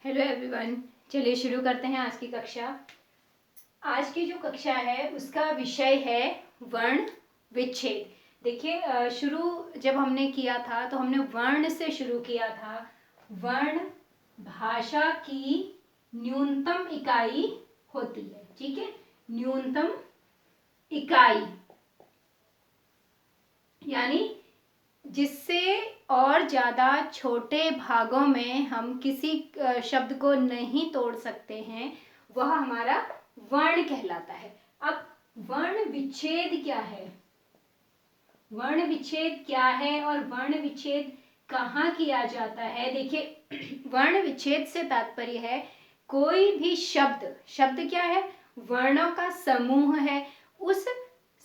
Hello everyone, चलिए शुरू करते हैं आज की कक्षा। आज की जो कक्षा है उसका विषय है वर्ण विच्छेद। देखिए, शुरू जब हमने किया था तो हमने वर्ण से शुरू किया था। वर्ण भाषा की न्यूनतम इकाई होती है, ठीक है। न्यूनतम इकाई यानी जिससे और ज़्यादा छोटे भागों में हम किसी शब्द को नहीं तोड़ सकते हैं, वह हमारा वर्ण कहलाता है। अब वर्ण विच्छेद क्या है? वर्ण विच्छेद क्या है और वर्ण विच्छेद कहाँ किया जाता है? देखिए, वर्ण विच्छेद से तात्पर्य है कोई भी शब्द क्या है? वर्णों का समूह है। उस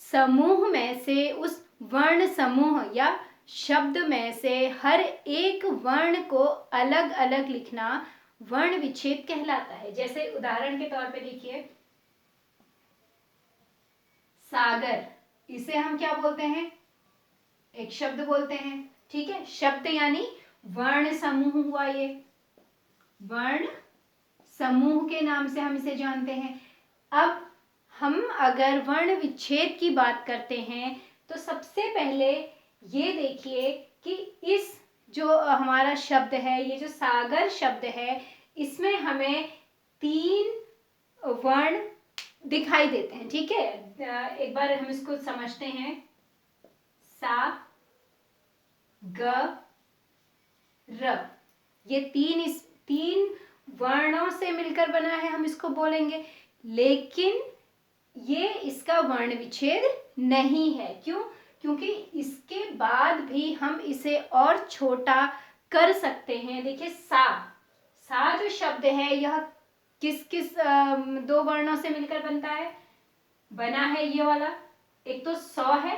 समूह में से, उस वर्ण समूह या शब्द में से हर एक वर्ण को अलग अलग लिखना वर्ण विच्छेद कहलाता है। जैसे उदाहरण के तौर पे देखिए, सागर, इसे हम क्या बोलते हैं? एक शब्द बोलते हैं, ठीक है। शब्द यानी वर्ण समूह हुआ, ये वर्ण समूह के नाम से हम इसे जानते हैं। अब हम अगर वर्ण विच्छेद की बात करते हैं तो सबसे पहले ये देखिए कि इस जो हमारा शब्द है, ये जो सागर शब्द है, इसमें हमें 3 वर्ण दिखाई देते हैं, ठीक है। एक बार हम इसको समझते हैं। सा, ग, र, ये इस 3 वर्णों से मिलकर बना है, हम इसको बोलेंगे। लेकिन ये इसका वर्ण विच्छेद नहीं है। क्यों? क्योंकि इसके बाद भी हम इसे और छोटा कर सकते हैं। देखिए, सा जो शब्द है, यह किस किस 2 वर्णों से मिलकर बना है ये वाला। एक तो सौ है,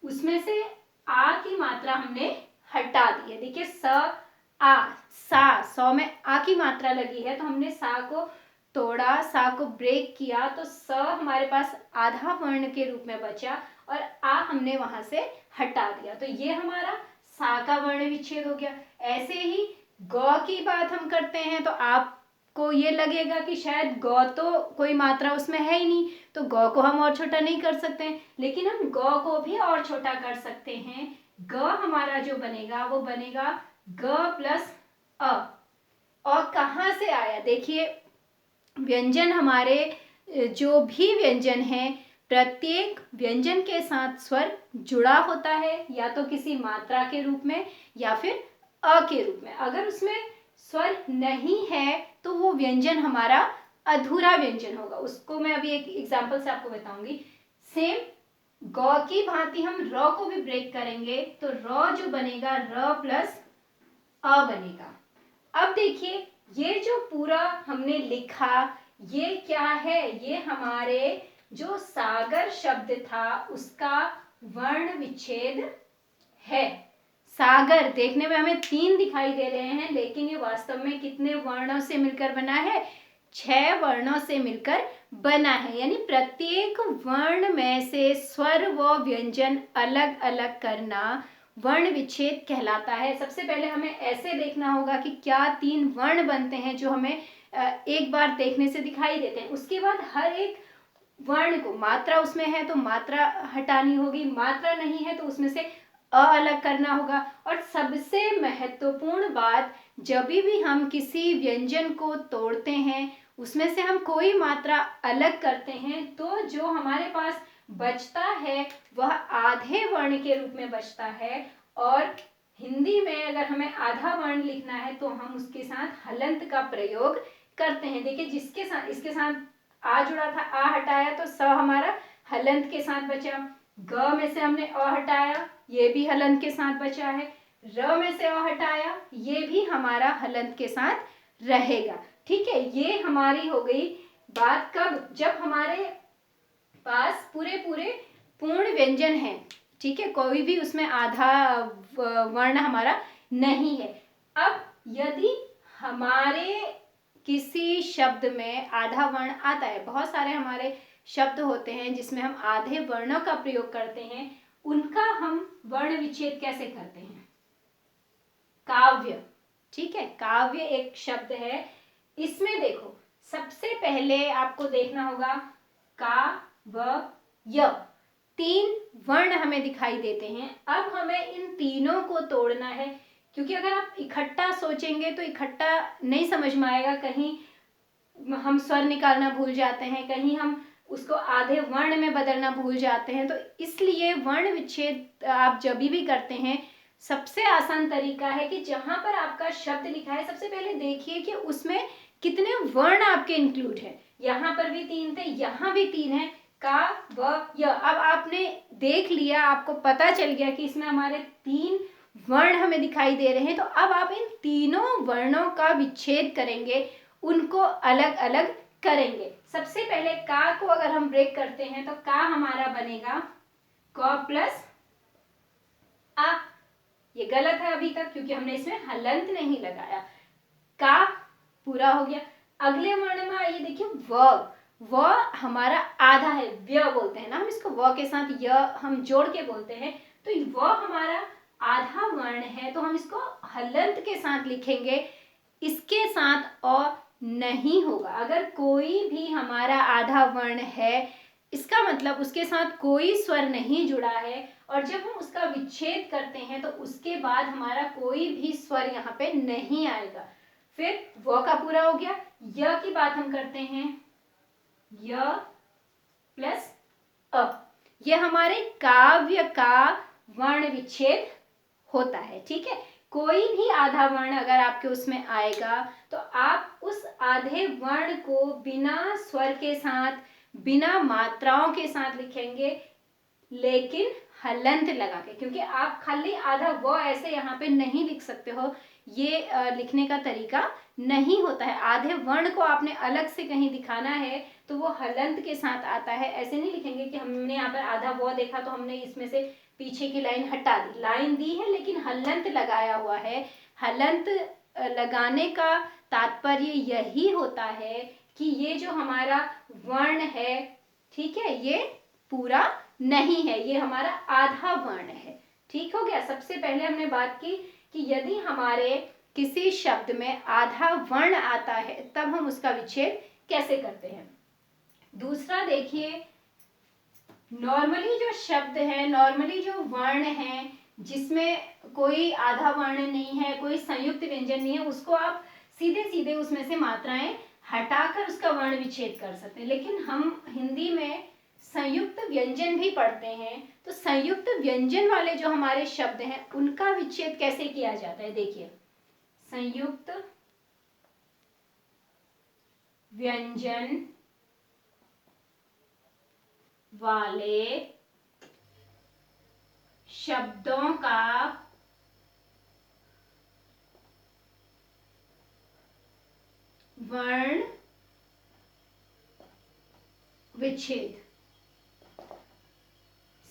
उसमें से आ की मात्रा हमने हटा दी है। देखिए, सौ में आ की मात्रा लगी है, तो हमने सा को तोड़ा, सा को ब्रेक किया, तो स हमारे पास आधा वर्ण के रूप में बचा और आ हमने वहां से हटा दिया, तो ये हमारा सा का वर्ण विच्छेद हो गया। ऐसे ही ग की बात हम करते हैं तो आपको ये लगेगा कि शायद ग तो कोई मात्रा उसमें है ही नहीं, तो ग को हम और छोटा नहीं कर सकते, लेकिन हम ग को भी और छोटा कर सकते हैं। ग हमारा जो बनेगा वो बनेगा ग प्लस अ। और कहाँ से आया? देखिए, व्यंजन हमारे जो भी व्यंजन है, प्रत्येक व्यंजन के साथ स्वर जुड़ा होता है, या तो किसी मात्रा के रूप में या फिर अ के रूप में। अगर उसमें स्वर नहीं है तो वो व्यंजन हमारा अधूरा व्यंजन होगा। उसको मैं अभी एक एग्जांपल से आपको बताऊंगी। सेम ग की भांति हम र को भी ब्रेक करेंगे तो र जो बनेगा र प्लस अ बनेगा। अब देखिए, ये जो पूरा हमने लिखा, ये क्या है? ये हमारे जो सागर शब्द था उसका वर्ण विच्छेद है। सागर देखने में हमें 3 दिखाई दे रहे हैं, लेकिन ये वास्तव में कितने वर्णों से मिलकर बना है? 6 वर्णों से मिलकर बना है। यानी प्रत्येक वर्ण में से स्वर व व्यंजन अलग अलग करना वर्ण विच्छेद कहलाता है। सबसे पहले हमें ऐसे देखना होगा कि क्या 3 वर्ण बनते हैं जो हमें एक बार देखने से दिखाई देते हैं। उसके बाद हर एक वर्ण को, मात्रा उसमें है तो मात्रा हटानी होगी, मात्रा नहीं है तो उसमें से अ अलग करना होगा। और सबसे महत्वपूर्ण बात, जब भी हम किसी व्यंजन को तोड़ते हैं, उसमें से हम कोई मात्रा अलग करते हैं, तो जो हमारे पास बचता है वह आधे वर्ण के रूप में बचता है। और हिंदी में अगर हमें आधा वर्ण लिखना है तो हम उसके साथ हलंत का प्रयोग करते हैं। देखिए, जिसके साथ इसके साथ आ जुड़ा था, आ हटाया तो स हमारा हलंत के साथ बचा। ग में से हमने अ हटाया, ये भी हलंत के साथ बचा है। र में से अ हटाया, ये भी हमारा हलंत के साथ रहेगा। ठीक है, ये हमारी हो गई बात। कब? जब हमारे पास पूरे पूर्ण व्यंजन है, ठीक है, कोई भी उसमें आधा वर्ण हमारा नहीं है। अब यदि हमारे किसी शब्द में आधा वर्ण आता है, बहुत सारे हमारे शब्द होते हैं जिसमें हम आधे वर्णों का प्रयोग करते हैं, उनका हम वर्ण विच्छेद कैसे करते हैं? काव्य, ठीक है, काव्य एक शब्द है। इसमें देखो सबसे पहले आपको देखना होगा का व य, 3 वर्ण हमें दिखाई देते हैं। अब हमें इन तीनों को तोड़ना है, क्योंकि अगर आप इकट्ठा सोचेंगे तो इकट्ठा नहीं समझ में आएगा। कहीं हम स्वर निकालना भूल जाते हैं, कहीं हम उसको आधे वर्ण में बदलना भूल जाते हैं। तो इसलिए वर्ण विच्छेद आप जब भी करते हैं, सबसे आसान तरीका है कि जहां पर आपका शब्द लिखा है सबसे पहले देखिए कि उसमें कितने वर्ण आपके इंक्लूड है। यहाँ पर भी 3 थे, यहाँ भी 3 है, का व य। अब आपने देख लिया, आपको पता चल गया कि इसमें हमारे 3 वर्ण हमें दिखाई दे रहे हैं। तो अब आप इन तीनों वर्णों का विच्छेद करेंगे, उनको अलग अलग करेंगे। सबसे पहले का को अगर हम ब्रेक करते हैं तो का हमारा बनेगा क प्लस आ। ये गलत है अभी तक, क्योंकि हमने इसमें हलंत नहीं लगाया। का पूरा हो गया। अगले वर्ण में आइए, देखिए व हमारा आधा है, व्य बोलते हैं ना हम इसको, व के साथ य हम जोड़ के बोलते हैं। तो व हमारा आधा वर्ण है, तो हम इसको हलंत के साथ लिखेंगे, इसके साथ और नहीं होगा। अगर कोई भी हमारा आधा वर्ण है, इसका मतलब उसके साथ कोई स्वर नहीं जुड़ा है, और जब हम उसका विच्छेद करते हैं तो उसके बाद हमारा कोई भी स्वर यहाँ पे नहीं आएगा। फिर व का पूरा हो गया। य की बात हम करते हैं, य प्लस अ। ये हमारे काव्य का वर्ण विच्छेद होता है। ठीक है, कोई भी आधा वर्ण अगर आपके उसमें आएगा तो आप उस आधे वर्ण को बिना स्वर के साथ, बिना मात्राओं के साथ लिखेंगे, लेकिन हलंत लगा के, क्योंकि आप खाली आधा व ऐसे यहाँ पे नहीं लिख सकते हो। ये लिखने का तरीका नहीं होता है। आधे वर्ण को आपने अलग से कहीं दिखाना है तो वो हलंत के साथ आता है। ऐसे नहीं लिखेंगे कि हमने यहाँ पर आधा व देखा तो हमने इसमें से पीछे की लाइन हटा दी। लाइन दी है लेकिन हलंत लगाया हुआ है। हलंत लगाने का तात्पर्य यही होता है कि ये जो हमारा वर्ण है, ठीक है, ये पूरा नहीं है, ये हमारा आधा वर्ण है। ठीक हो गया। सबसे पहले हमने बात की कि यदि हमारे किसी शब्द में आधा वर्ण आता है तब हम उसका विच्छेद कैसे करते हैं। दूसरा देखिए, नॉर्मली जो शब्द है, नॉर्मली जो वर्ण है जिसमें कोई आधा वर्ण नहीं है, कोई संयुक्त व्यंजन नहीं है, उसको आप सीधे सीधे उसमें से मात्राएं हटाकर उसका वर्ण विच्छेद कर सकते हैं। लेकिन हम हिंदी में संयुक्त व्यंजन भी पढ़ते हैं, तो संयुक्त व्यंजन वाले जो हमारे शब्द हैं उनका विच्छेद कैसे किया जाता है। देखिए, संयुक्त व्यंजन वाले शब्दों का वर्ण विच्छेद।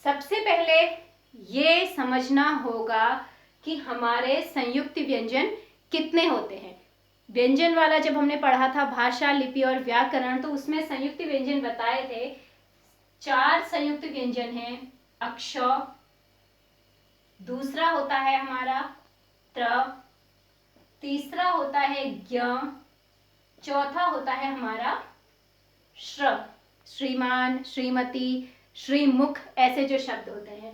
सबसे पहले ये समझना होगा कि हमारे संयुक्त व्यंजन कितने होते हैं। व्यंजन वाला जब हमने पढ़ा था भाषा, लिपि और व्याकरण, तो उसमें संयुक्त व्यंजन बताए थे। 4 संयुक्त व्यंजन हैं। अक्ष, दूसरा होता है हमारा त्र, तीसरा होता है ज्ञ, चौथा होता है हमारा श्र। श्रीमान, श्रीमती, श्रीमुख, ऐसे जो शब्द होते हैं।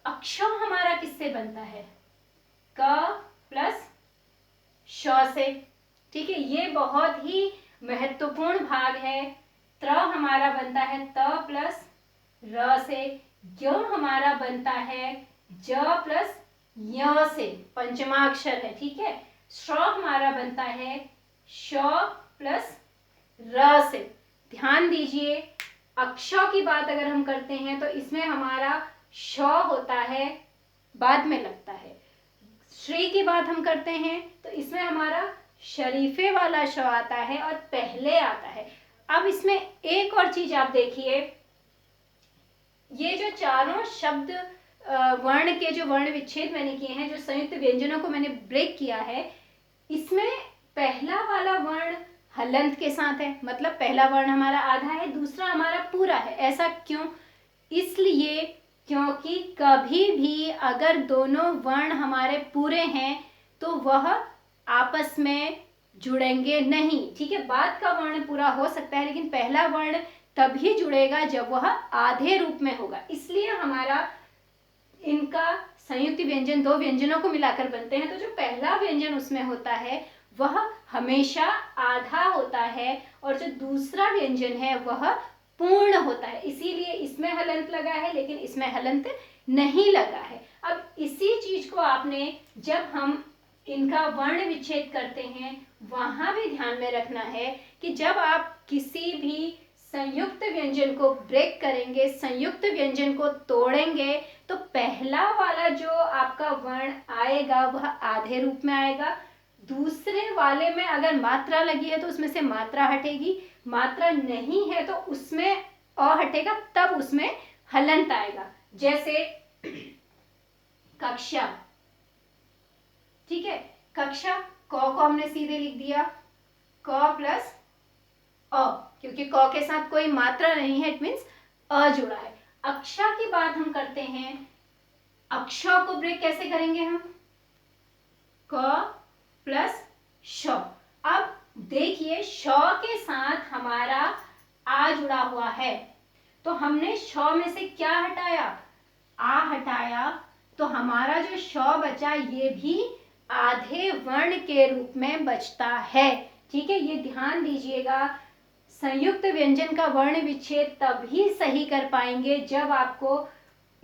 अक्ष हमारा किससे बनता है? क प्लस श से। ठीक है, ये बहुत ही महत्वपूर्ण भाग है। त्र हमारा बनता है त प्लस र से। ज्ञ हमारा बनता है ज प्लस य से, पंचमाक्षर है। ठीक है, श्र हमारा बनता है श प्लस र से। ध्यान दीजिए, अक्षौ की बात अगर हम करते हैं तो इसमें हमारा श होता है, बाद में लगता है। श्री की बात हम करते हैं तो इसमें हमारा शरीफे वाला श आता है और पहले आता है। अब इसमें एक और चीज आप देखिए, ये जो चारों शब्द वर्ण के जो वर्ण विच्छेद मैंने किए हैं, जो संयुक्त व्यंजनों को मैंने ब्रेक किया है, इसमें पहला वाला वर्ण हलंत के साथ है, मतलब पहला वर्ण हमारा आधा है, दूसरा हमारा पूरा है। ऐसा क्यों? इसलिए क्योंकि कभी भी अगर दोनों वर्ण हमारे पूरे हैं तो वह आपस में जुड़ेंगे नहीं। ठीक है, बाद का वर्ण पूरा हो सकता है लेकिन पहला वर्ण तभी जुड़ेगा जब वह आधे रूप में होगा। इसलिए हमारा इनका संयुक्त व्यंजन दो व्यंजनों को मिलाकर बनते हैं, तो जो पहला व्यंजन उसमें होता है वह हमेशा आधा होता है और जो दूसरा व्यंजन है वह पूर्ण होता है। इसीलिए इसमें हलंत लगा है लेकिन इसमें हलंत नहीं लगा है। अब इसी चीज को आपने जब हम इनका वर्ण विच्छेद करते हैं वहां भी ध्यान में रखना है कि जब आप किसी भी संयुक्त व्यंजन को ब्रेक करेंगे, संयुक्त व्यंजन को तोड़ेंगे, तो पहला वाला जो आपका वर्ण आएगा वह आधे रूप में आएगा। दूसरे वाले में अगर मात्रा लगी है तो उसमें से मात्रा हटेगी, मात्रा नहीं है तो उसमें अ हटेगा, तब उसमें हलंत आएगा। जैसे कक्षा, ठीक है, कक्षा क को हमने सीधे लिख दिया क प्लस अ, क्योंकि क के साथ कोई मात्रा नहीं है, इट मीन्स अ जुड़ा है। अक्षा की बात हम करते हैं, अक्षर को ब्रेक कैसे करेंगे हम, क प्लस श। अब देखिए श के साथ हमारा आ जुड़ा हुआ है, तो हमने श में से क्या हटाया, आ हटाया, तो हमारा जो श बचा ये भी आधे वर्ण के रूप में बचता है। ठीक है, ये ध्यान दीजिएगा, संयुक्त व्यंजन का वर्ण विच्छेद तभी सही कर पाएंगे जब आपको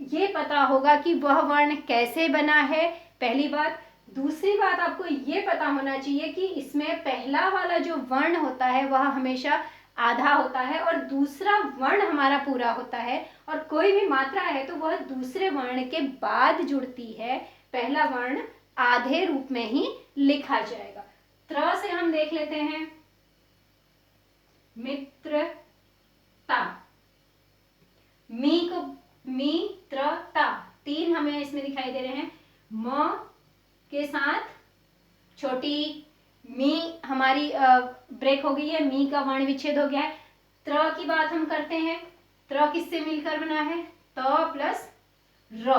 ये पता होगा कि वह वर्ण कैसे बना है, पहली बात। दूसरी बात, आपको ये पता होना चाहिए कि इसमें पहला वाला जो वर्ण होता है वह हमेशा आधा होता है और दूसरा वर्ण हमारा पूरा होता है, और कोई भी मात्रा है तो वह दूसरे वर्ण के बाद जुड़ती है, पहला वर्ण आधे रूप में ही लिखा जाएगा। त्र से हम देख लेते हैं, मित्रता, मी को मित्रता, तीन हमें इसमें दिखाई दे रहे हैं। म के साथ छोटी मी हमारी ब्रेक हो गई है, मी का वर्ण विच्छेद हो गया है। त्र की बात हम करते हैं, त्र किससे मिलकर बना है, त प्लस र।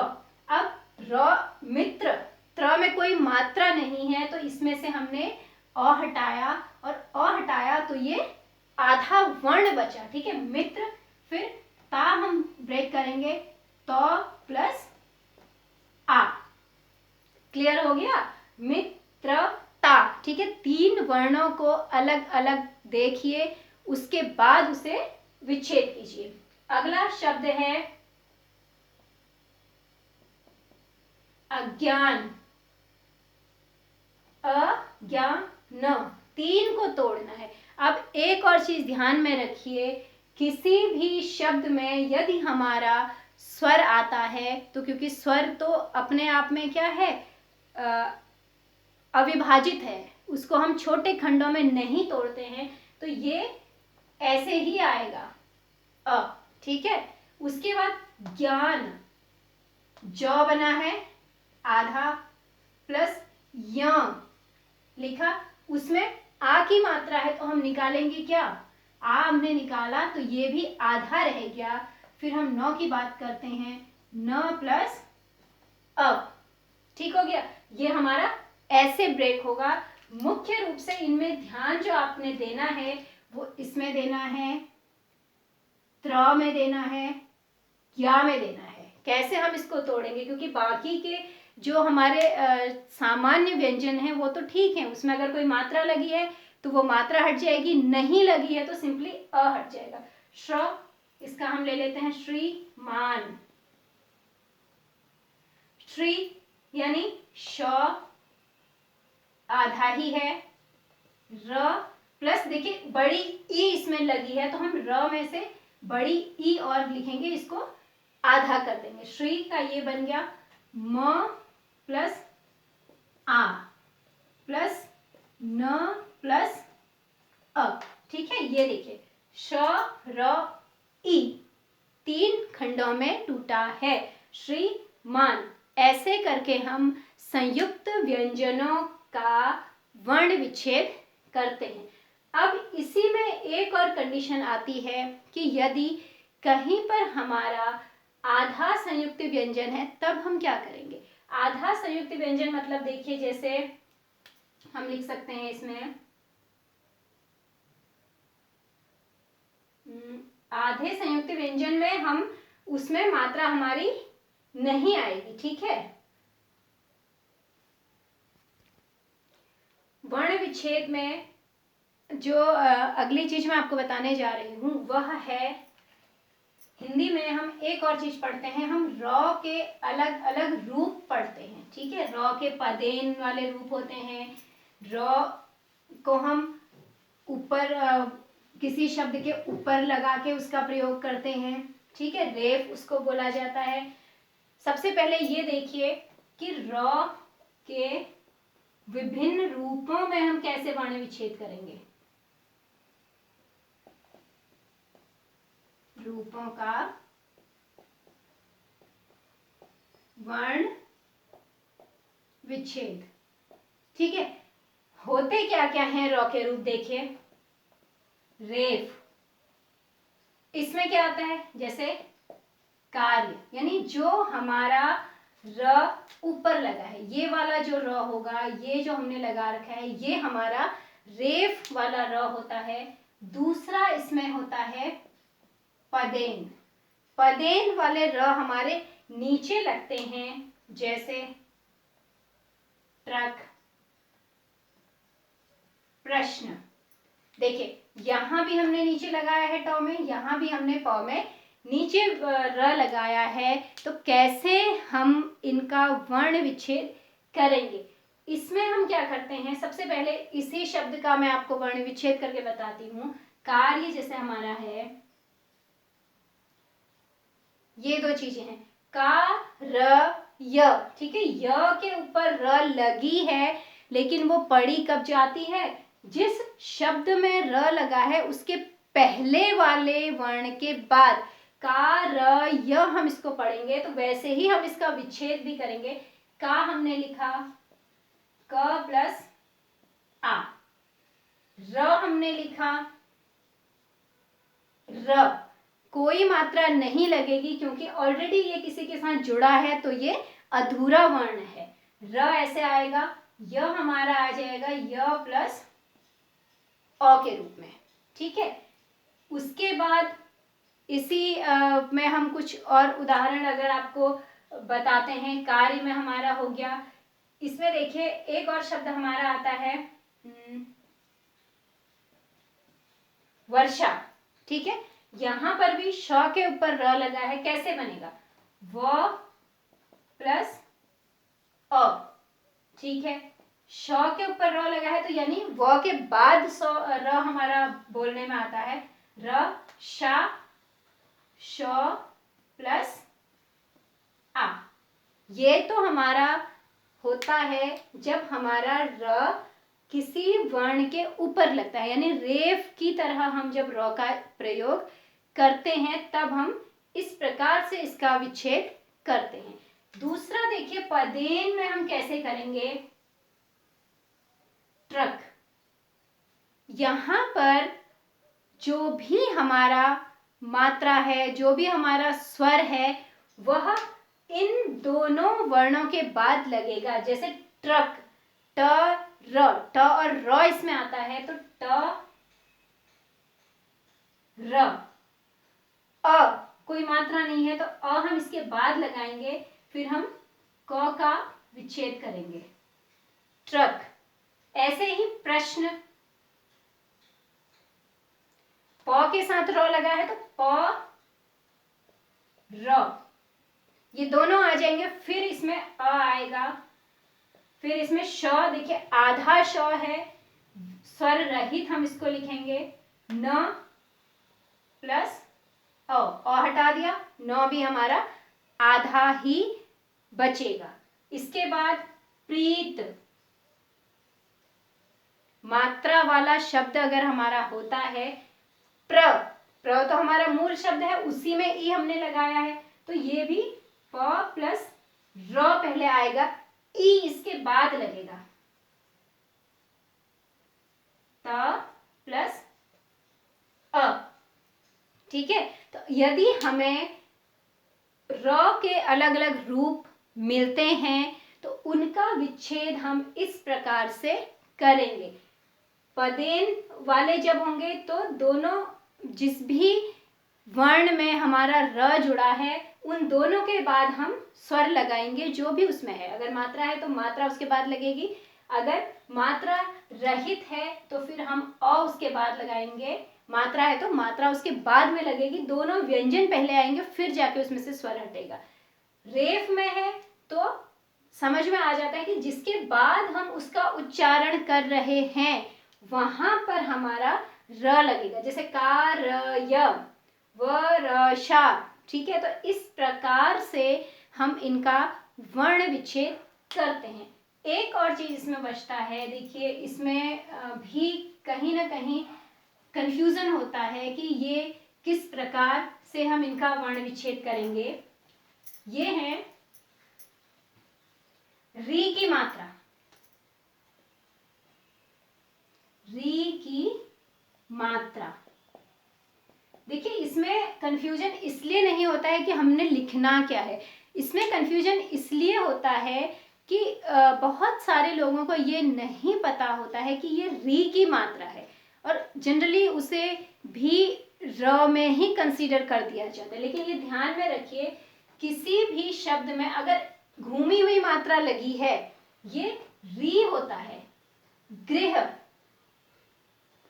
अब र मित्र, त्र में कोई मात्रा नहीं है तो इसमें से हमने अ हटाया, और अ हटाया तो ये आधा वर्ण बचा। ठीक है, मित्र, फिर ता हम ब्रेक करेंगे, तो प्लस आ, क्लियर हो गया, मित्रता। ठीक है, तीन वर्णों को अलग अलग देखिए, उसके बाद उसे विच्छेद कीजिए। अगला शब्द है अज्ञान, अज्ञान, तीन को तोड़ना है। अब एक और चीज ध्यान में रखिए, किसी भी शब्द में यदि हमारा स्वर आता है तो क्योंकि स्वर तो अपने आप में क्या है, अविभाजित है, उसको हम छोटे खंडों में नहीं तोड़ते हैं, तो ये ऐसे ही आएगा अ। ठीक है, उसके बाद ज्ञान, ज बना है आधा प्लस य लिखा, उसमें आ की मात्रा है तो हम निकालेंगे क्या, आ हमने निकाला तो ये भी आधा रह गया। फिर हम नौ की बात करते हैं, न प्लस अब, ठीक हो गया, ये हमारा ऐसे ब्रेक होगा। मुख्य रूप से इनमें ध्यान जो आपने देना है वो इसमें देना है, त्र में देना है, या में देना है। कैसे हम इसको तोड़ेंगे, क्योंकि बाकी के जो हमारे सामान्य व्यंजन हैं वो तो ठीक है, उसमें अगर कोई मात्रा लगी है तो वो मात्रा हट जाएगी, नहीं लगी है तो सिंपली अ हट जाएगा। श्र, इसका हम ले लेते हैं श्रीमान, श्री यानी श आधा ही है, र प्लस देखिए बड़ी ई इसमें लगी है तो हम र में से बड़ी ई और लिखेंगे, इसको आधा कर देंगे। श्री का ये बन गया म प्लस आ प्लस न प्लस अ। ठीक है, ये देखिए श र ई तीन खंडों में टूटा है, श्रीमान। ऐसे करके हम संयुक्त व्यंजनों का वर्ण विच्छेद करते हैं। अब इसी में एक और कंडीशन आती है कि यदि कहीं पर हमारा आधा संयुक्त व्यंजन है तब हम क्या करेंगे। आधा संयुक्त व्यंजन मतलब देखिए, जैसे हम लिख सकते हैं इसमें आधे संयुक्त व्यंजन में हम उसमें मात्रा हमारी नहीं आएगी, ठीक है। वर्ण विच्छेद में जो अगली चीज मैं आपको बताने जा रही हूं वह है, हिंदी में हम एक और चीज पढ़ते हैं, हम र के अलग अलग रूप पढ़ते हैं, ठीक है। र के पदेन वाले रूप होते हैं, र को हम ऊपर किसी शब्द के ऊपर लगा के उसका प्रयोग करते हैं, ठीक है। रेफ उसको बोला जाता है। सबसे पहले ये देखिए कि र के विभिन्न रूपों में हम कैसे वर्ण विच्छेद करेंगे। रूपों का वर्ण विच्छेद, ठीक है। होते क्या क्या हैं र के रूप, देखिए रेफ, इसमें क्या आता है, जैसे कार्य, यानी जो हमारा र ऊपर लगा है, ये वाला जो र होगा, ये जो हमने लगा रखा है, ये हमारा रेफ वाला र होता है। दूसरा इसमें होता है पदेन। पदेन वाले र हमारे नीचे लगते हैं, जैसे ट्रक, प्रश्न। देखिए यहां भी हमने नीचे लगाया है ट में, यहां भी हमने प में नीचे र लगाया है। तो कैसे हम इनका वर्ण विच्छेद करेंगे, इसमें हम क्या करते हैं, सबसे पहले इसी शब्द का मैं आपको वर्ण विच्छेद करके बताती हूँ। कार्य जैसे हमारा है, ये दो चीजें हैं, का र य, ठीक है। य के ऊपर र लगी है, लेकिन वो पड़ी कब जाती है, जिस शब्द में र लगा है उसके पहले वाले वर्ण के बाद का र य हम इसको पढ़ेंगे, तो वैसे ही हम इसका विच्छेद भी करेंगे। का हमने लिखा क प्लस आ, र हमने लिखा र, कोई मात्रा नहीं लगेगी क्योंकि ऑलरेडी ये किसी के साथ जुड़ा है, तो ये अधूरा वर्ण है। र ऐसे आएगा, य हमारा आ जाएगा य प्लस अ के रूप में, ठीक है। उसके बाद इसी में हम कुछ और उदाहरण अगर आपको बताते हैं। कार्य में हमारा हो गया, इसमें देखिए एक और शब्द हमारा आता है वर्षा, ठीक है। यहां पर भी श के ऊपर र लगा है, कैसे बनेगा, व प्लस अ, ठीक है। श के ऊपर र लगा है, तो यानी व के बाद र हमारा बोलने में आता है, र शा श प्लस आ। ये तो हमारा होता है जब हमारा र किसी वर्ण के ऊपर लगता है, यानी रेफ की तरह हम जब र का प्रयोग करते हैं तब हम इस प्रकार से इसका विच्छेद करते हैं। दूसरा देखिए पदेन में हम कैसे करेंगे, ट्रक। यहां पर जो भी हमारा मात्रा है, जो भी हमारा स्वर है, वह इन दोनों वर्णों के बाद लगेगा। जैसे ट्रक, ट र, ट और र इसमें आता है, तो ट र। अ कोई मात्रा नहीं है, तो अ हम इसके बाद लगाएंगे, फिर हम क का विच्छेद करेंगे, ट्रक। ऐसे ही प्रश्न, प के साथ र लगा है, तो प र, ये दोनों आ जाएंगे। फिर इसमें अ आएगा, फिर इसमें श, देखिए आधा श है, स्वर रहित हम इसको लिखेंगे, न प्लस अ हटा दिया, न भी हमारा आधा ही बचेगा। इसके बाद प्रीत, मात्रा वाला शब्द अगर हमारा होता है, प्र, प्र तो हमारा मूल शब्द है, उसी में ई हमने लगाया है, तो ये भी प प्लस र पहले आएगा, ई इसके बाद लगेगा, त प्लस अ, ठीक है। तो यदि हमें र के अलग अलग रूप मिलते हैं तो उनका विच्छेद हम इस प्रकार से करेंगे। पदेन वाले जब होंगे तो दोनों जिस भी वर्ण में हमारा र जुड़ा है उन दोनों के बाद हम स्वर लगाएंगे जो भी उसमें है। अगर मात्रा है तो मात्रा उसके बाद लगेगी, अगर मात्रा रहित है तो फिर हम अ उसके बाद लगाएंगे, मात्रा है तो मात्रा उसके बाद में लगेगी। दोनों व्यंजन पहले आएंगे फिर जाके उसमें से स्वर हटेगा। रेफ में है तो समझ में आ जाता है कि जिसके बाद हम उसका उच्चारण कर रहे हैं वहां पर हमारा र लगेगा, जैसे का र य व र शा। ठीक है, तो इस प्रकार से हम इनका वर्ण विच्छेद करते हैं। एक और चीज इसमें बचता है, देखिए इसमें भी कहीं ना कहीं कंफ्यूजन होता है कि ये किस प्रकार से हम इनका वर्ण विच्छेद करेंगे। ये है री की मात्रा, री की मात्रा। देखिए इसमें कंफ्यूजन इसलिए नहीं होता है कि हमने लिखना क्या है, इसमें कंफ्यूजन इसलिए होता है कि बहुत सारे लोगों को ये नहीं पता होता है कि ये री की मात्रा है और जनरली उसे भी र में ही कंसीडर कर दिया जाता है। लेकिन ये ध्यान में रखिए, किसी भी शब्द में अगर घूमी हुई मात्रा लगी है ये री होता है। गृह,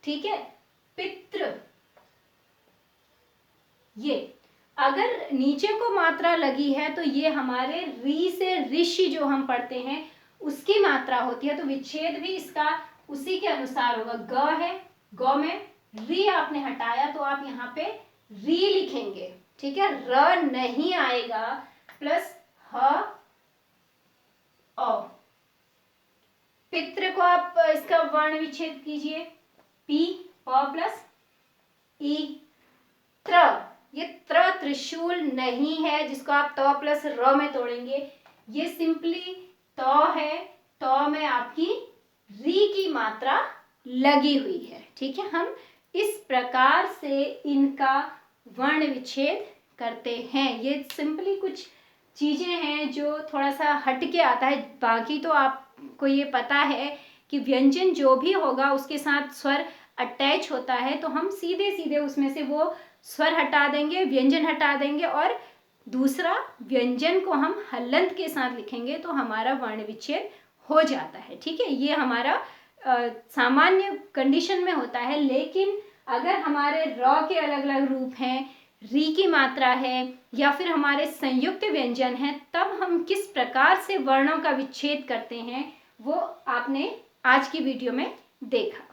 ठीक है, पितृ, ये अगर नीचे को मात्रा लगी है तो ये हमारे री से ऋषि जो हम पढ़ते हैं उसकी मात्रा होती है, तो विच्छेद भी इसका उसी के अनुसार होगा। ग है, ग में री आपने हटाया तो आप यहाँ पे री लिखेंगे, ठीक है, र नहीं आएगा, प्लस ह औ। पितृ को आप इसका वर्ण विच्छेद कीजिए, पी प प्लस ई। त्र, ये त्र त्रिशूल नहीं है जिसको आप त प्लस र में तोड़ेंगे, ये सिंपली त है, त में आपकी री की मात्रा लगी हुई है। ठीक है, हम इस प्रकार से इनका वर्ण विच्छेद करते हैं। ये सिंपली कुछ चीजें हैं जो थोड़ा सा हट के आता है, बाकी तो आपको ये पता है कि व्यंजन जो भी होगा उसके साथ स्वर अटैच होता है, तो हम सीधे सीधे उसमें से वो स्वर हटा देंगे, व्यंजन हटा देंगे और दूसरा व्यंजन को हम हलंत के साथ लिखेंगे तो हमारा वर्ण विच्छेद हो जाता है। ठीक है, ये हमारा सामान्य कंडीशन में होता है। लेकिन अगर हमारे र के अलग अलग रूप हैं, री की मात्रा है या फिर हमारे संयुक्त व्यंजन हैं, तब हम किस प्रकार से वर्णों का विच्छेद करते हैं वो आपने आज की वीडियो में देखा।